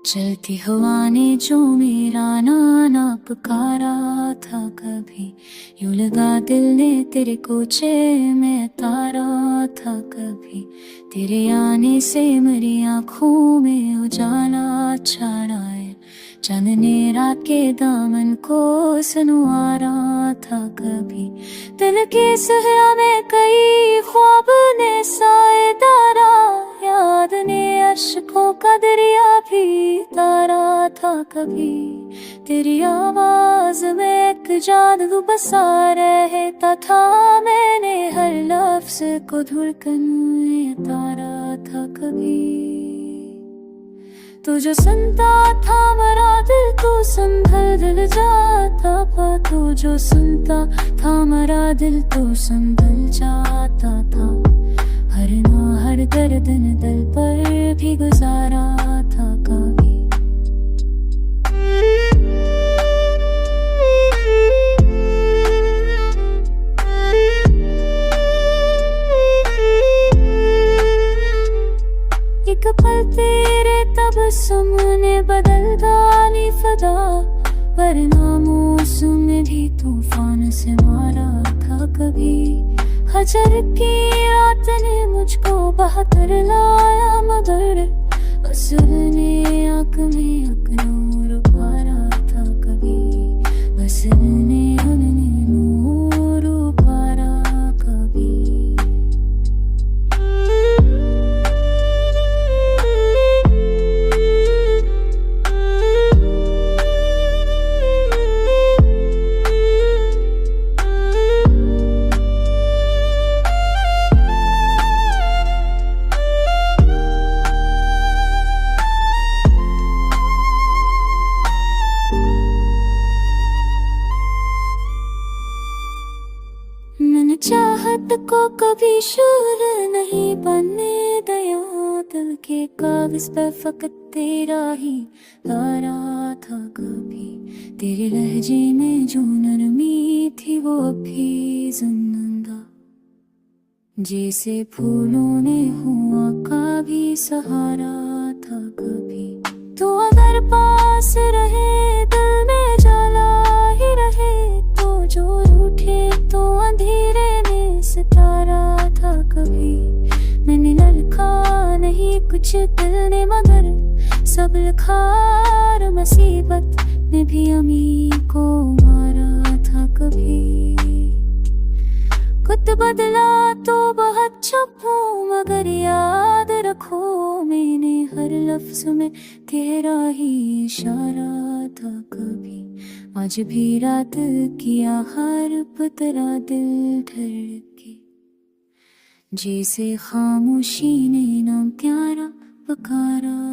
चलती हवा ने जो मेरा नाना पुकारा था कभी, यूं लगा दिल ने तेरे कोचे में तारा था कभी। तेरे आने से मेरी आँखों में उजाला छा रहा है, चांदने रात के दामन को सनवारा था कभी। दिल के सहरा में कई ख्वाब ने साए डारा, याद ने अश्कों का दरिया भी तारा था कभी। तेरी आवाज में एक जादू बसा रहता था, मैंने हर लफ्ज को धड़कन में तारा था कभी। तू जो सुनता था मेरा दिल, तू संभल दिल जाता था। तू जो सुनता था मेरा दिल, तू संभल जाता था। हर दर्द ने दिल पर भी गुजारा था कभी। एक पल तेरे तबस्सुम ने बदल डाली फदा, वरना मौसम में भी तूफान से मारा था कभी। हजर की रात ने मुझको बहतर लाया, मगर असर ने आँख में अकनूर उभारा था कभी। असर ने नूर उभारा कभी। मैंने चाहत को कभी शूर नहीं बनने दिया, दिल के कागज पे फकत तेरा ही तारा था कभी। तेरे लहजे में जो नरमी थी वो अभी जिंदा, जैसे फूलों ने हुआ का भी सहारा था कभी। तो अगर पास रहे दिल में जाला ही रहे, तो जो रूठे तो अंधेरे में सितारा था कभी। मैंने ललका नहीं कुछ दिल ने, मगर सब लिखार मुसीबत ने भी अमी को मारा था कभी। खुद बदला तो बहुत छुपो, मगर याद रखो मैंने हर लफ्ज में तेरा ही इशारा था कभी। आज भी रात किया हर पुतरा दिल धड़के, जैसे खामोशी ने नाम प्यारा पुकारा।